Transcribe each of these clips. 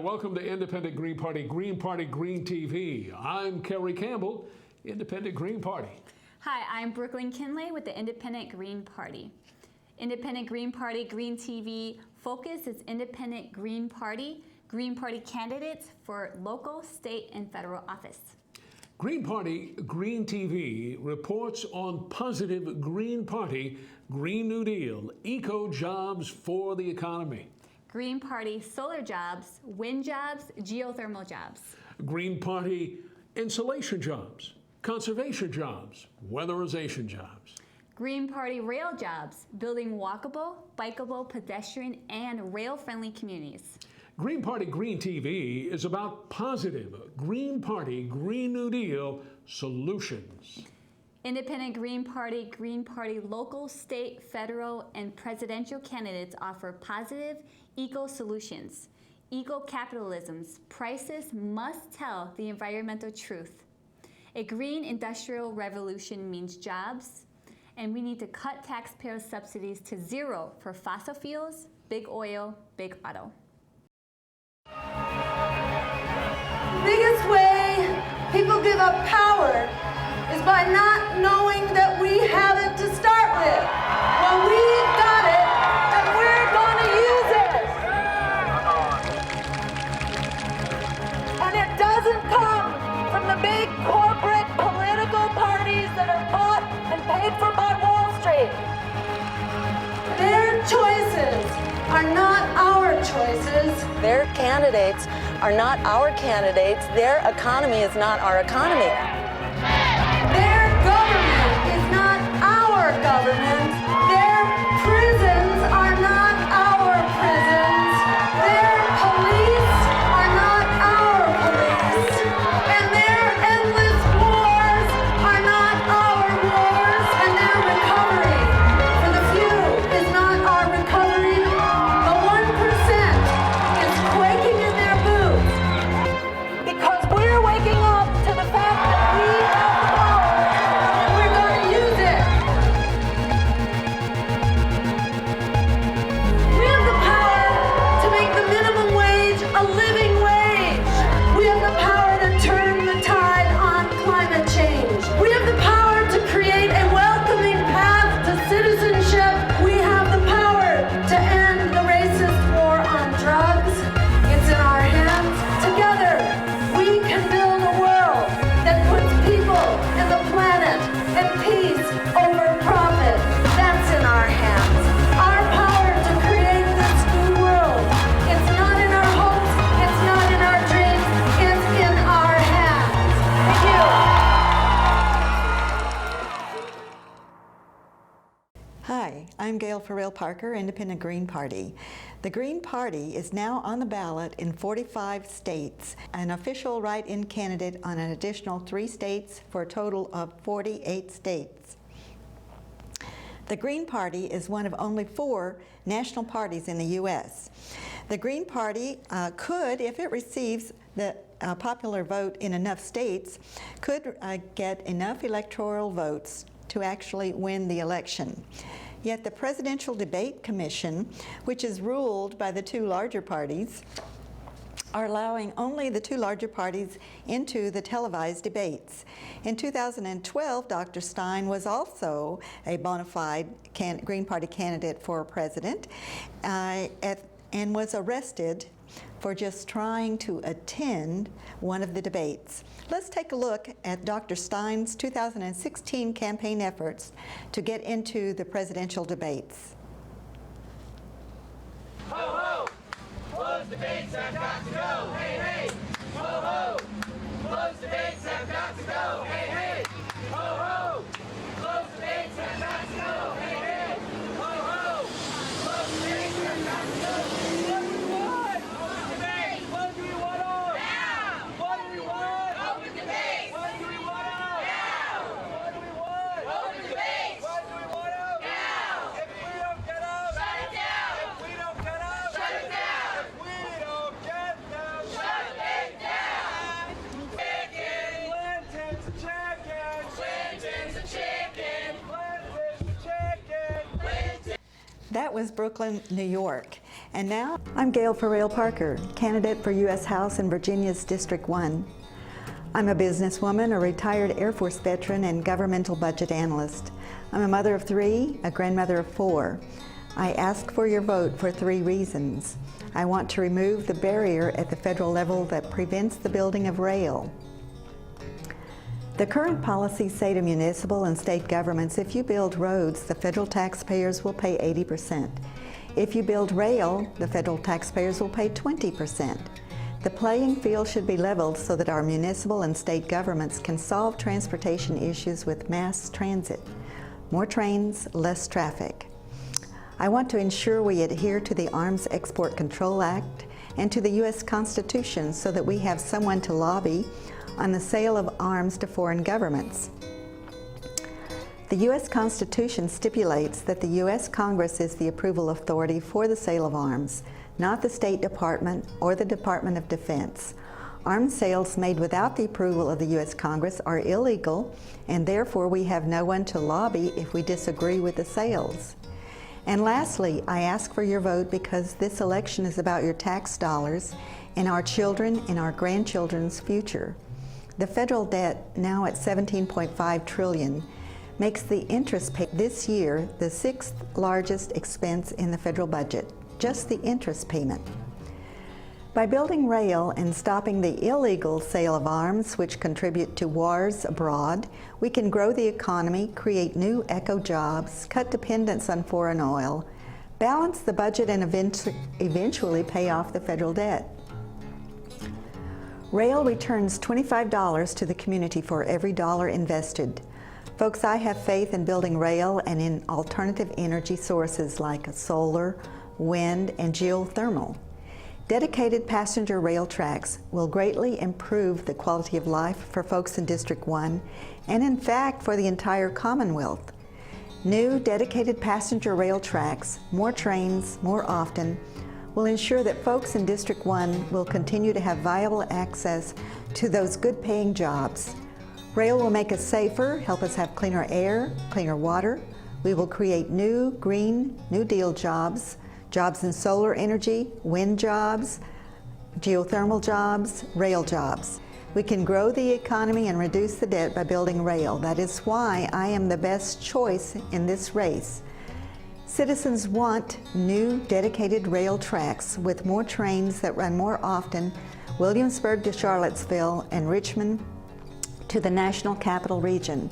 welcome to Independent Green Party, Green TV. I'm Kerry Campbell, Independent Green Party. Hi, I'm Brooklyn Kinley with the Independent Green Party. Independent Green Party, Green TV focus is Independent Green Party candidates for local, state, and federal office. Green Party, Green TV reports on positive Green Party, Green New Deal, eco jobs for the economy. Green Party solar jobs, wind jobs, geothermal jobs. Green Party insulation jobs, conservation jobs, weatherization jobs. Green Party rail jobs, building walkable, bikeable, pedestrian, and rail-friendly communities. Green Party, Green TV is about positive Green Party, Green New Deal solutions. Independent Green Party local, state, federal, and presidential candidates offer positive eco-solutions. Eco-capitalism's prices must tell the environmental truth. A green industrial revolution means jobs, and we need to cut taxpayer subsidies to zero for fossil fuels, big oil, big auto. The biggest way people give up power is by not knowing that we have it to start with. Well, we've got it, and we're going to use it. And it doesn't come from the big corporate political parties that are bought and paid for by Wall Street. Their choices are not our choices. Their candidates are not our candidates. Their economy is not our economy. Their government is not our government. Their prisons are not our prisons. Their police are not our police. And their endless wars are not our wars. And their recovery for the few is not our recovery. The 1% is quaking in their boots because we're waking up to the fact that we have the power and we're going to use it. We have the power to make the minimum wage a living wage. We have the power to turn the tide on climate change. We have the power to create a welcoming path to citizenship. We have the power to end the racist war on drugs. It's in our hands. Together, we can build a world that puts people and the planet and peace over profit. That's in our hands. Our power to create this new world. It's not in our hopes. It's not in our dreams. It's in our hands. Thank you. Hi, I'm Gail Farrell Parker, Independent Green Party. The Green Party is now on the ballot in 45 states, an official write-in candidate on an additional 3 states for a total of 48 states. The Green Party is one of only 4 national parties in the U.S. The Green Party could, if it receives the popular vote in enough states, could get enough electoral votes to actually win the election. Yet the Presidential Debate Commission, which is ruled by the 2 larger parties, are allowing only the 2 larger parties into the televised debates. In 2012, Dr. Stein was also a bona fide Green Party candidate for president and was arrested for just trying to attend one of the debates. Let's take a look at Dr. Stein's 2016 campaign efforts to get into the presidential debates. Ho, ho! Closed debates have got to go! Hey, hey! Ho, ho! Closed debates have got to go! Hey, hey! Ho, ho! Closed debates have got to go! Hey, hey! Ho, ho! Closed debates have got to go! What do we want? Open debate! What do we want? Now! What do we want? Open debate! What do we want? Now! What do we want? Open debate! What do we want? Now! If we don't get up, shut it down! If we don't get up, shut it down! If we don't get them, shut it down! Chicken! Clinton's a chicken! Clinton's a chicken! Clinton's a chicken! Clinton. That was Brooklyn, New York. And now, I'm Gail Farrell Parker, candidate for U.S. House in Virginia's District 1. I'm a businesswoman, a retired Air Force veteran, and governmental budget analyst. I'm a mother of 3, a grandmother of 4. I ask for your vote for 3 reasons. I want to remove the barrier at the federal level that prevents the building of rail. The current policies say to municipal and state governments, if you build roads, the federal taxpayers will pay 80%. If you build rail, the federal taxpayers will pay 20%. The playing field should be leveled so that our municipal and state governments can solve transportation issues with mass transit. More trains, less traffic. I want to ensure we adhere to the Arms Export Control Act and to the U.S. Constitution so that we have someone to lobby on the sale of arms to foreign governments. The U.S. Constitution stipulates that the U.S. Congress is the approval authority for the sale of arms, not the State Department or the Department of Defense. Arms sales made without the approval of the U.S. Congress are illegal, and therefore we have no one to lobby if we disagree with the sales. And lastly, I ask for your vote because this election is about your tax dollars and our children and our grandchildren's future. The federal debt, now at $17.5 trillion, makes the interest paid this year the 6th largest expense in the federal budget, just the interest payment. By building rail and stopping the illegal sale of arms, which contribute to wars abroad, we can grow the economy, create new eco-jobs, cut dependence on foreign oil, balance the budget, and eventually pay off the federal debt. Rail returns $25 to the community for every dollar invested. Folks, I have faith in building rail and in alternative energy sources like solar, wind, and geothermal. Dedicated passenger rail tracks will greatly improve the quality of life for folks in District 1 and in fact for the entire Commonwealth. New dedicated passenger rail tracks, more trains, more often, will ensure that folks in District 1 will continue to have viable access to those good-paying jobs. Rail will make us safer, help us have cleaner air, cleaner water. We will create new green, New Deal jobs, jobs in solar energy, wind jobs, geothermal jobs, rail jobs. We can grow the economy and reduce the debt by building rail. That is why I am the best choice in this race. Citizens want new dedicated rail tracks with more trains that run more often, Williamsburg to Charlottesville and Richmond to the National Capital Region.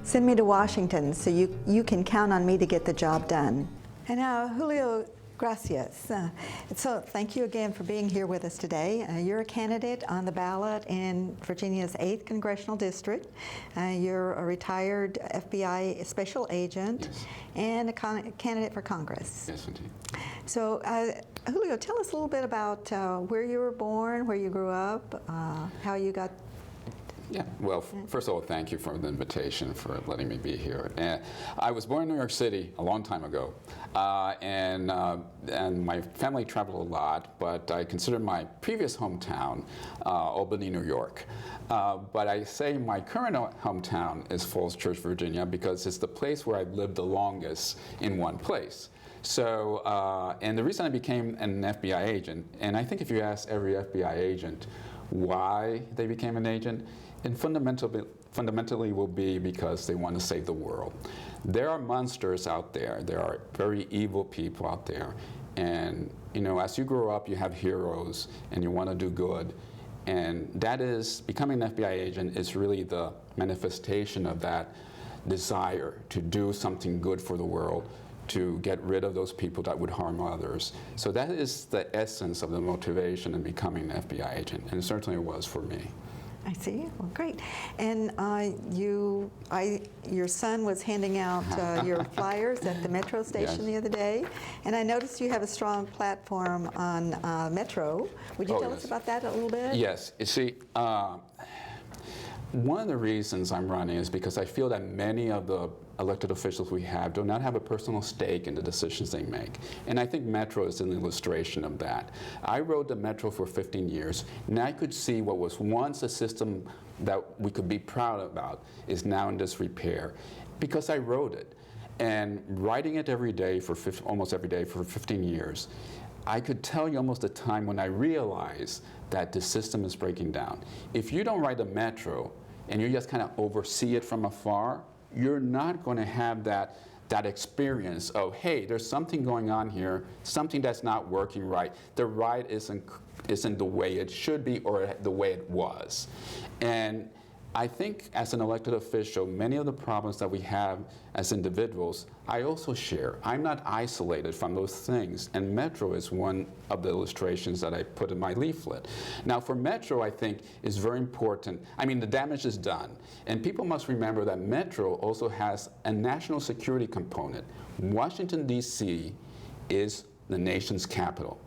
Send me to Washington so you can count on me to get the job done. And now, Julio, gracias. So thank you again for being here with us today. You're a candidate on the ballot in Virginia's 8th Congressional District. You're a retired FBI special agent. Yes. And a candidate for Congress. Yes, indeed. So, Julio, tell us a little bit about where you were born, where you grew up, how you got. Yeah, well, first of all, thank you for the invitation, for letting me be here. I was born in New York City a long time ago, and my family traveled a lot, but I consider my previous hometown Albany, New York. But I say my current hometown is Falls Church, Virginia, because it's the place where I've lived the longest in one place. So, and the reason I became an FBI agent, and I think if you ask every FBI agent why they became an agent, and fundamentally will be because they want to save the world. There are monsters out there. There are very evil people out there. And you know, as you grow up, you have heroes and you want to do good. And that is, becoming an FBI agent is really the manifestation of that desire to do something good for the world, to get rid of those people that would harm others. So that is the essence of the motivation in becoming an FBI agent, and it certainly was for me. I see. Well, great. And your son was handing out your flyers at the Metro station the other day, and I noticed you have a strong platform on Metro. Would you tell us about that a little bit? Yes. You see, one of the reasons I'm running is because I feel that many of the elected officials we have do not have a personal stake in the decisions they make. And I think Metro is an illustration of that. I rode the Metro for 15 years, and I could see what was once a system that we could be proud about is now in disrepair because I rode it. And riding it every day for almost every day for 15 years, I could tell you almost a time when I realized that the system is breaking down. If you don't ride the metro and you just kind of oversee it from afar, you're not going to have that experience of, hey, there's something going on here, something that's not working right. The ride isn't the way it should be or the way it was. And I think as an elected official, many of the problems that we have as individuals, I also share. I'm not isolated from those things, and Metro is one of the illustrations that I put in my leaflet. Now for Metro, I think is very important. I mean, the damage is done, and people must remember that Metro also has a national security component. Washington, D.C. is the nation's capital.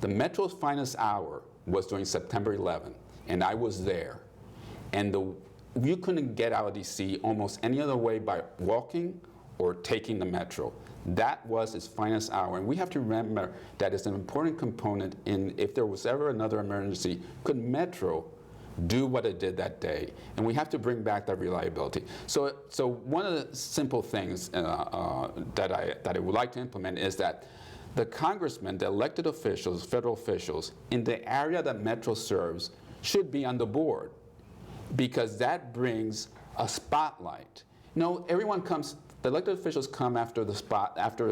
The Metro's finest hour was during September 11, and I was there. And you couldn't get out of D.C. almost any other way by walking or taking the Metro. That was its finest hour. And we have to remember that it's an important component in if there was ever another emergency, could Metro do what it did that day? And we have to bring back that reliability. So one of the simple things that I would like to implement is that the congressmen, the elected officials, federal officials, in the area that Metro serves should be on the board, because that brings a spotlight. No, everyone comes, the elected officials come after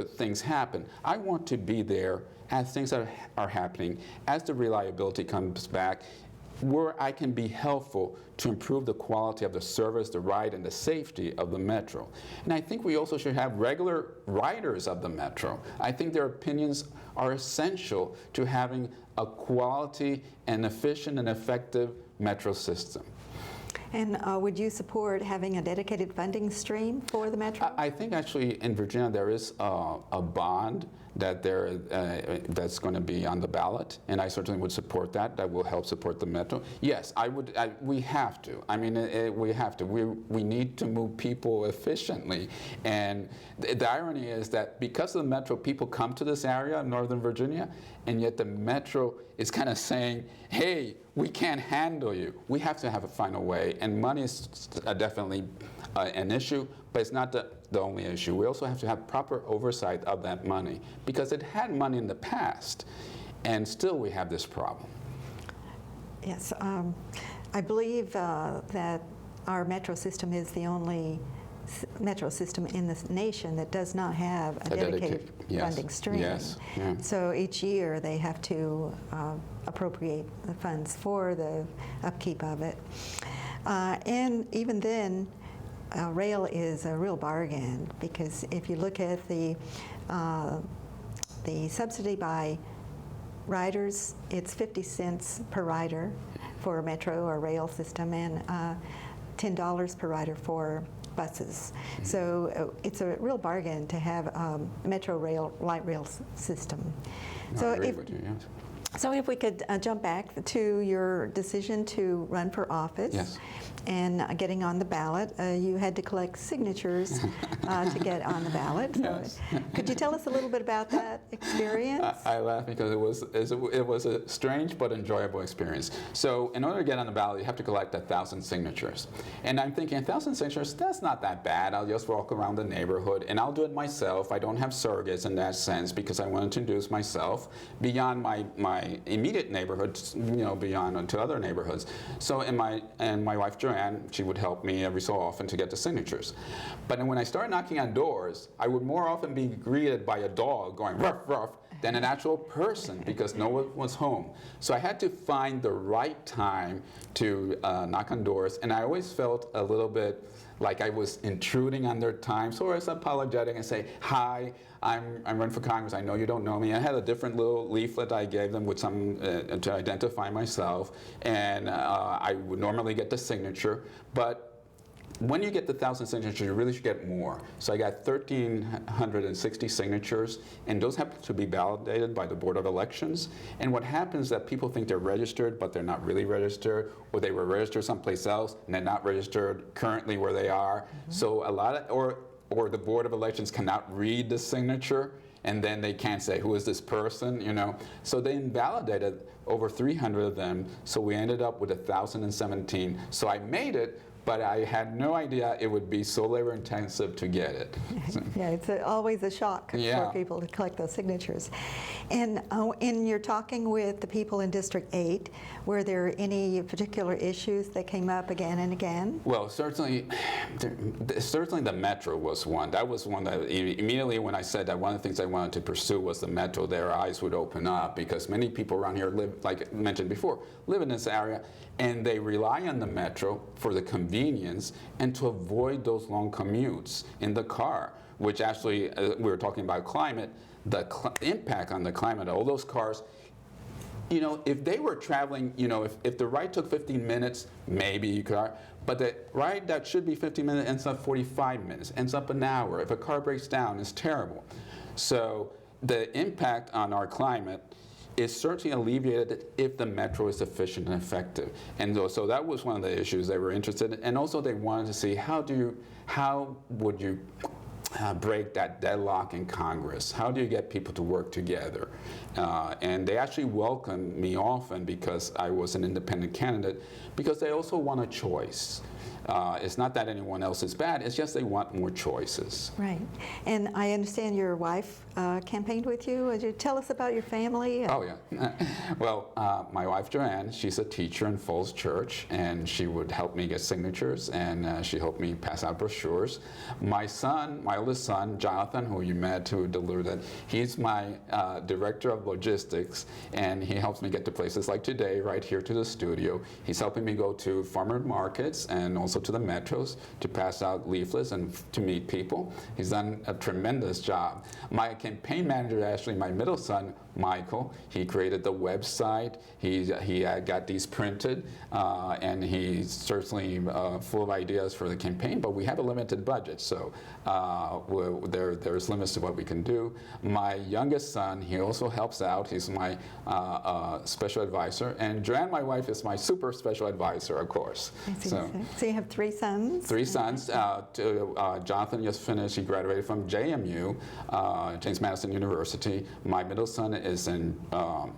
things happen. I want to be there as things are happening, as the reliability comes back, where I can be helpful to improve the quality of the service, the ride, and the safety of the Metro. And I think we also should have regular riders of the Metro. I think their opinions are essential to having a quality and efficient and effective Metro system. And would you support having a dedicated funding stream for the Metro? I think actually in Virginia there is a bond that's going to be on the ballot, and I certainly would support that. That will help support the Metro. Yes, I would. We have to. I mean, we have to. We need to move people efficiently, and the irony is that because of the Metro, people come to this area of Northern Virginia, and yet the Metro is kind of saying, hey, we can't handle you. We have to have a final way, and money is definitely an issue, but it's not the only issue. We also have to have proper oversight of that money, because it had money in the past, and still we have this problem. Yes, I believe that our Metro system is the only Metro system in this nation that does not have a dedicated funding stream. Yes. Yeah. So each year they have to appropriate the funds for the upkeep of it. And even then, rail is a real bargain, because if you look at the subsidy by riders, it's 50 cents per rider for a Metro or rail system, and $10 per rider for buses. So it's a real bargain to have a Metro rail, light rail system. So if we could jump back to your decision to run for office. Yes. And getting on the ballot, you had to collect signatures to get on the ballot. So Yes. Could you tell us a little bit about that experience? I laugh because it was a strange but enjoyable experience. So in order to get on the ballot, you have to collect 1,000 signatures. And I'm thinking, 1,000 signatures, that's not that bad. I'll just walk around the neighborhood, and I'll do it myself. I don't have surrogates in that sense, because I want to introduce myself beyond my immediate neighborhood, beyond to other neighborhoods. So my wife Joanne, she would help me every so often to get the signatures. But then when I started knocking on doors, I would more often be greeted by a dog going ruff ruff than an actual person, because no one was home. So I had to find the right time to knock on doors, and I always felt a little bit like I was intruding on their time. So I was apologetic and say, hi, I'm running for Congress. I know you don't know me. I had a different little leaflet I gave them with some to identify myself, and I would normally get the signature, but when you get the 1,000 signatures, you really should get more. So I got 1,360 signatures, and those have to be validated by the Board of Elections. And what happens is that people think they're registered, but they're not really registered, or they were registered someplace else, and they're not registered currently where they are. Mm-hmm. So a lot of, or the Board of Elections cannot read the signature, and then they can't say, who is this person, So they invalidated over 300 of them, so we ended up with 1,017. So I made it, but I had no idea it would be so labor intensive to get it. So, Yeah, it's always a shock Yeah. for people to collect those signatures. And in your talking with the people in District 8, were there any particular issues that came up again and again? well, certainly the metro was one. That was one that immediately when I said that one of the things I wanted to pursue was the metro, their eyes would open up, because many people around here live, like I mentioned before, live in this area, and they rely on the metro for the convenience and to avoid those long commutes in the car, which actually, we were talking about climate, the impact on the climate, all those cars. You know, if they were traveling, you know, if the ride took 15 minutes, maybe you could, but the ride that should be 15 minutes ends up 45 minutes, ends up an hour. If a car breaks down, it's terrible. So the impact on our climate is certainly alleviated if the metro is efficient and effective. And so that was one of the issues they were interested in. And also they wanted to see how would you break that deadlock in Congress? How do you get people to work together? And they actually welcomed me often because I was an independent candidate, because they also want a choice. It's not that anyone else is bad, it's just they want more choices. Right. And I understand your wife campaigned with you. Would you tell us about your family? Oh, yeah. Well, my wife, Joanne, she's a teacher in Falls Church, and she would help me get signatures, and she helped me pass out brochures. My son, my oldest son, Jonathan, who you met, who delivered it, he's my director of logistics, and he helps me get to places like today, right here to the studio. He's helping me go to farmer markets and also to the metros to pass out leaflets and to meet people. He's done a tremendous job. My campaign manager, actually my middle son, Michael, he created the website. He got these printed, and he's certainly full of ideas for the campaign, but we have a limited budget, so there's limits to what we can do. My youngest son, he also helps out. He's my special advisor, and Joanne, my wife, is my super special advisor, of course. So you have 3 sons? 3 sons. Jonathan just finished, he graduated from JMU, James Madison University. My middle son is in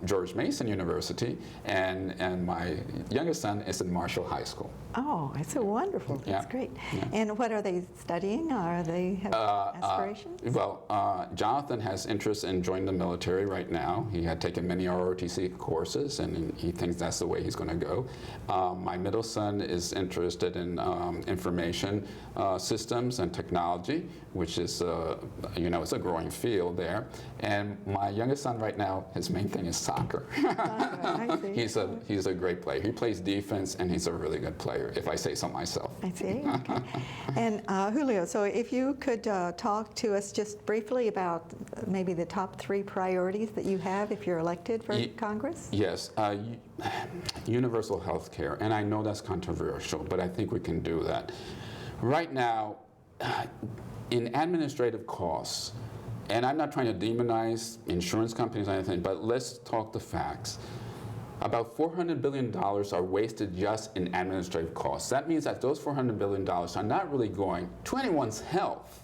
George Mason University, and my youngest son is in Marshall High School. Oh, that's so wonderful. That's great. Yeah. And what are they studying? Are they have aspirations? Well, Jonathan has interest in joining the military right now. He had taken many ROTC courses, and he thinks that's the way he's going to go. My middle son is interested in information systems and technology, which is, you know, it's a growing field there. And my youngest son right now, his main thing is soccer. I see. He's a great player. He plays defense, and he's a really good player, if I say so myself. I see. Okay. And Julio, so if you could talk to us just briefly about maybe the top 3 priorities that you have if you're elected for Congress? Yes. Universal health care, and I know that's controversial, but I think we can do that. Right now, in administrative costs, and I'm not trying to demonize insurance companies or anything, but let's talk the facts. About $400 billion are wasted just in administrative costs. That means that those $400 billion are not really going to anyone's health,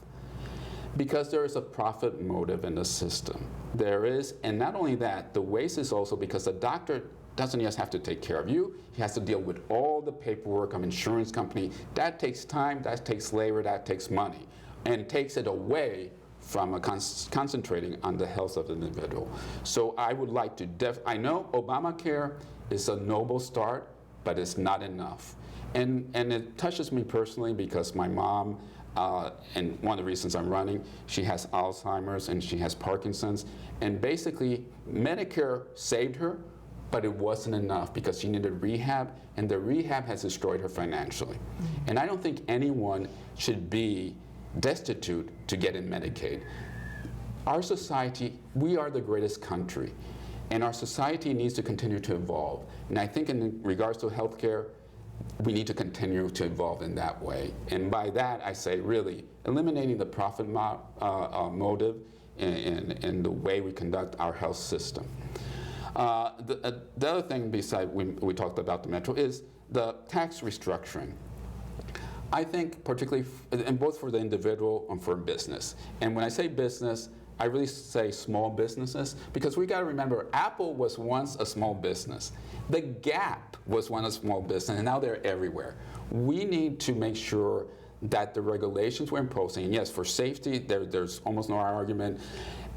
because there is a profit motive in the system. There is, and not only that, the waste is also because the doctor doesn't just have to take care of you, he has to deal with all the paperwork of insurance company. That takes time, that takes labor, that takes money, and takes it away from concentrating on the health of the individual. So I would like to, I know Obamacare is a noble start, but it's not enough. And it touches me personally because my mom, and one of the reasons I'm running, she has Alzheimer's and she has Parkinson's, and basically Medicare saved her, but it wasn't enough because she needed rehab, and the rehab has destroyed her financially. And I don't think anyone should be destitute to get in Medicaid. Our society, we are the greatest country, and our society needs to continue to evolve. And I think in regards to healthcare, we need to continue to evolve in that way. And by that, I say really eliminating the profit motive in the way we conduct our health system. The other thing besides we talked about the metro is the tax restructuring. I think particularly, and both for the individual and for business. And when I say business, I really say small businesses, because we got to remember, Apple was once a small business. The Gap was once a small business, and now they're everywhere. We need to make sure that the regulations we're imposing, and yes, for safety, there's almost no argument,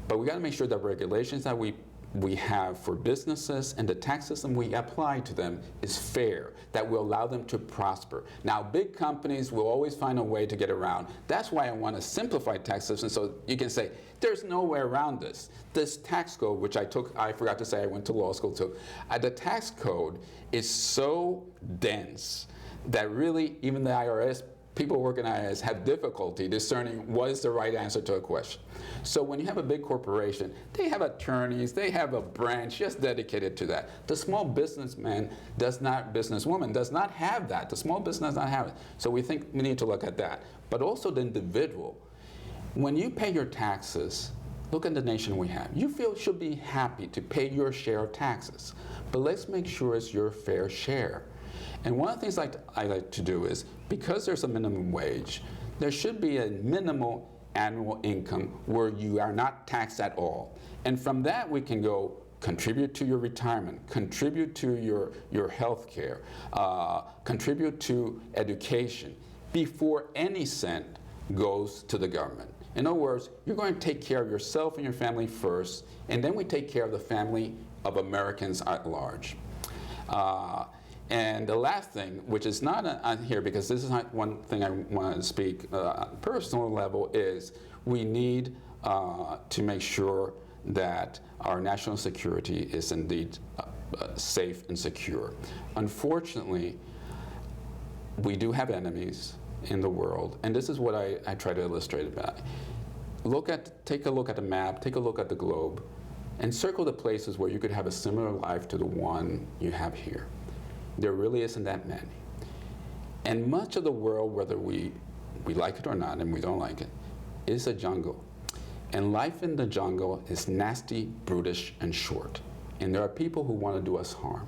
but we got to make sure that regulations that we have for businesses and the tax system we apply to them is fair, that will allow them to prosper. Now, big companies will always find a way to get around. That's why I want to simplify tax systems, so you can say, there's no way around this. This tax code, which I forgot to say I went to law school too, the tax code is so dense that really even the IRS, people working at IRS have difficulty discerning what is the right answer to a question. So when you have a big corporation, they have attorneys, they have a branch just dedicated to that. The small businesswoman does not have that. The small business does not have it. So we think we need to look at that. But also the individual. When you pay your taxes, look at the nation we have. You should be happy to pay your share of taxes. But let's make sure it's your fair share. And one of the things I like to do is, because there's a minimum wage, there should be a minimal annual income where you are not taxed at all. And from that we can go contribute to your retirement, contribute to your health care, contribute to education before any cent goes to the government. In other words, you're going to take care of yourself and your family first, and then we take care of the family of Americans at large. And the last thing, which is not on here, because this is not one thing I want to speak on a personal level, is we need to make sure that our national security is indeed safe and secure. Unfortunately, we do have enemies in the world, and this is what I try to illustrate about. Take a look at the map, take a look at the globe, and circle the places where you could have a similar life to the one you have here. There really isn't that many. And much of the world, whether we like it or not, and we don't like it, is a jungle. And life in the jungle is nasty, brutish, and short. And there are people who want to do us harm.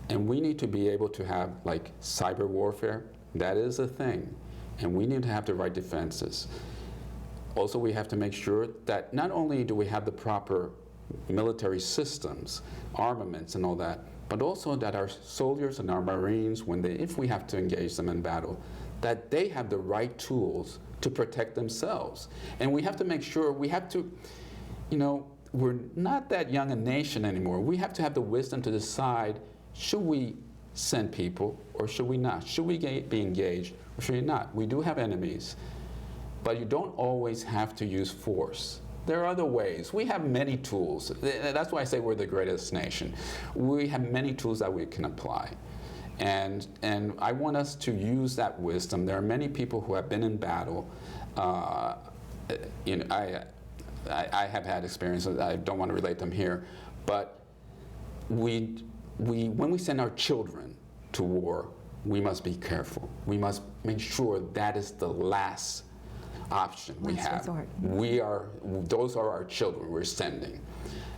And we need to be able to have, like, cyber warfare. That is a thing. And we need to have the right defenses. Also, we have to make sure that not only do we have the proper military systems, armaments, and all that, but also that our soldiers and our Marines, if we have to engage them in battle, that they have the right tools to protect themselves. And we have to make sure, we're not that young a nation anymore. We have to have the wisdom to decide, should we send people or should we not? Should we be engaged or should we not? We do have enemies, but you don't always have to use force. There are other ways. We have many tools. That's why I say we're the greatest nation. We have many tools that we can apply. And I want us to use that wisdom. There are many people who have been in battle. I have had experiences. I don't want to relate them here. But when we send our children to war, we must be careful. We must make sure that is the last option we have. Those are our children we're sending.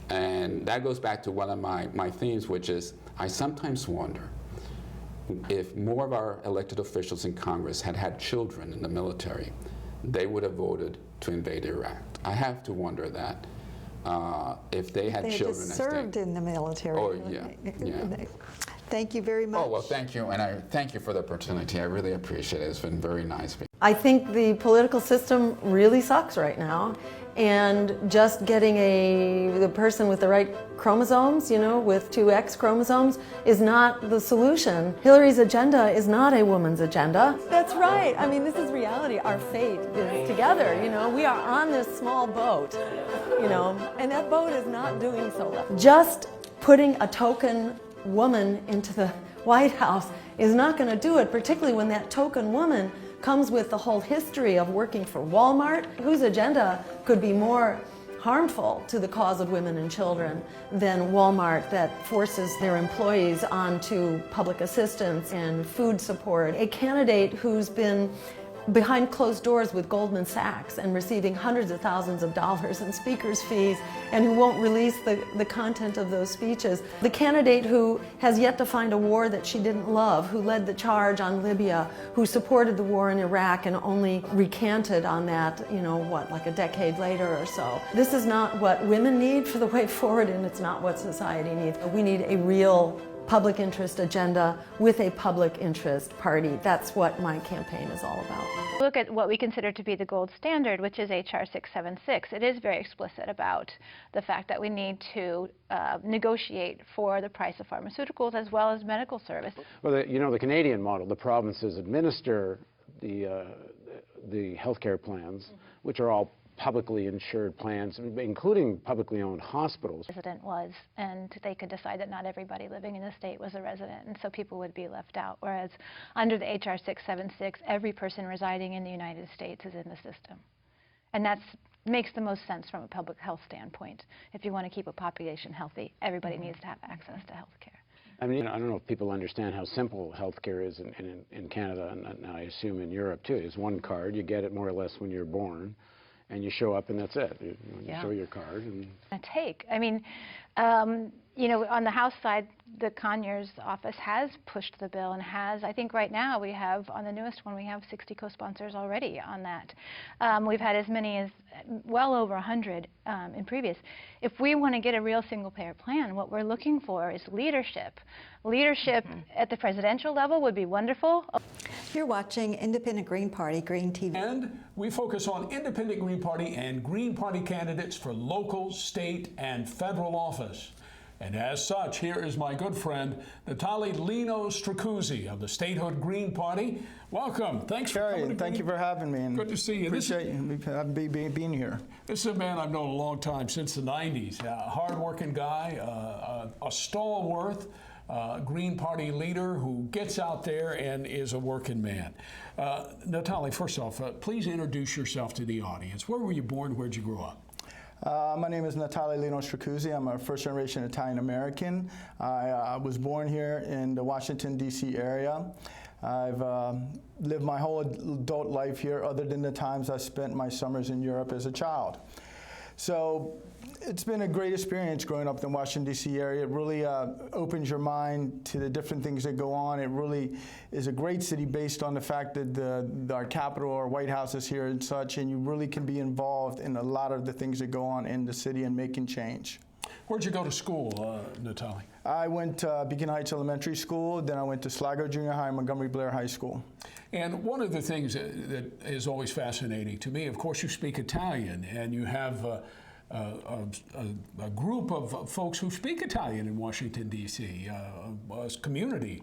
And that goes back to one of my themes, which is, I sometimes wonder if more of our elected officials in Congress had children in the military, they would have voted to invade Iraq. I have to wonder that. If they had children. They served in the military. Oh, yeah. Thank you very much. Oh, well, thank you, and I thank you for the opportunity. I really appreciate it. It's been very nice. I think the political system really sucks right now, and just getting the person with the right chromosomes, with 2 X chromosomes, is not the solution. Hillary's agenda is not a woman's agenda. That's right. I mean, this is reality. Our fate is together, We are on this small boat, and that boat is not doing so well. Just putting a token woman into the White House is not going to do it, particularly when that token woman comes with the whole history of working for Walmart, whose agenda could be more harmful to the cause of women and children than Walmart, that forces their employees onto public assistance and food support. A candidate who's been behind closed doors with Goldman Sachs and receiving hundreds of thousands of dollars in speakers' fees, and who won't release the content of those speeches. The candidate who has yet to find a war that she didn't love, who led the charge on Libya, who supported the war in Iraq and only recanted on that, like a decade later or so. This is not what women need for the way forward, and it's not what society needs. We need a real public interest agenda with a public interest party. That's what my campaign is all about. Look at what we consider to be the gold standard, which is HR 676. It is very explicit about the fact that we need to negotiate for the price of pharmaceuticals as well as medical service. Well, the Canadian model, the provinces administer the healthcare plans, which are all publicly insured plans, including publicly owned hospitals. Resident was, and they could decide that not everybody living in the state was a resident, and so people would be left out. Whereas under the HR 676, every person residing in the United States is in the system. And that makes the most sense from a public health standpoint. If you want to keep a population healthy, everybody needs to have access to health care. I mean, I don't know if people understand how simple healthcare is in Canada, and I assume in Europe too. It's one card, you get it more or less when you're born, and you show up and that's it. You show your card. I mean, on the House side, the Conyers office has pushed the bill and has, I think right now we have, on the newest one, we have 60 co-sponsors already on that. We've had as many as well over 100 in previous. If we want to get a real single-payer plan, what we're looking for is leadership. Leadership at the presidential level would be wonderful. You're watching Independent Green Party, Green TV. And we focus on Independent Green Party and Green Party candidates for local, state, and federal office. And as such, here is my good friend, Natalie Lino-Stracuzzi of the Statehood Green Party. Welcome. Thanks for coming. Terry, thank you for having me. And good to see you. Appreciate you being here. This is a man I've known a long time, since the 90s. A hard-working guy, a stalwart, Green Party leader who gets out there and is a working man. Natalie, first off, please introduce yourself to the audience. Where were you born? Where'd you grow up? My name is Natalie Lino-Stracuzzi. I'm a first-generation Italian-American. I was born here in the Washington, D.C. area. I've lived my whole adult life here, other than the times I spent my summers in Europe as a child. So it's been a great experience growing up in the Washington, D.C. area. It really opens your mind to the different things that go on. It really is a great city based on the fact that our Capitol, our White House is here and such, and you really can be involved in a lot of the things that go on in the city and making change. Where'd you go to school, Natalie? I went to Beacon Heights Elementary School, then I went to Sligo Junior High and Montgomery Blair High School. And one of the things that is always fascinating to me, of course, you speak Italian, and you have a group of folks who speak Italian in Washington, D.C., a community.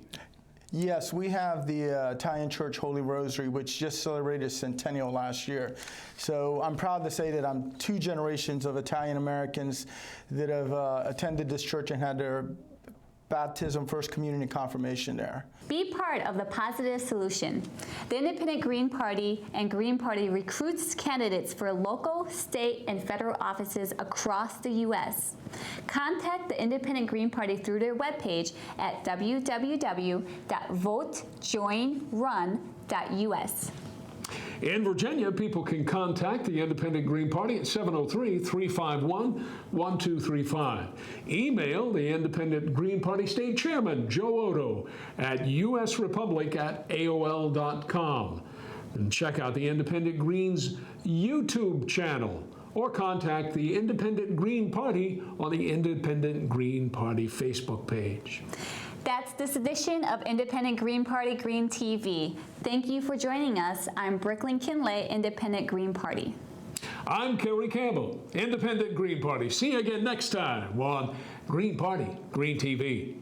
Yes, we have the Italian Church Holy Rosary, which just celebrated its centennial last year. So I'm proud to say that I'm 2 generations of Italian Americans that have attended this church and had their baptism, first communion, and confirmation there. Be part of the positive solution. The Independent Green Party and Green Party recruits candidates for local, state, and federal offices across the U.S. Contact the Independent Green Party through their webpage at www.votejoinrun.us. In Virginia, people can contact the Independent Green Party at 703-351-1235. Email the Independent Green Party State Chairman, Joe Otto, at usrepublic@aol.com. And check out the Independent Green's YouTube channel, or contact the Independent Green Party on the Independent Green Party Facebook page. That's this edition of Independent Green Party, Green TV. Thank you for joining us. I'm Brooklyn Kinlay, Independent Green Party. I'm Kerry Campbell, Independent Green Party. See you again next time on Green Party, Green TV.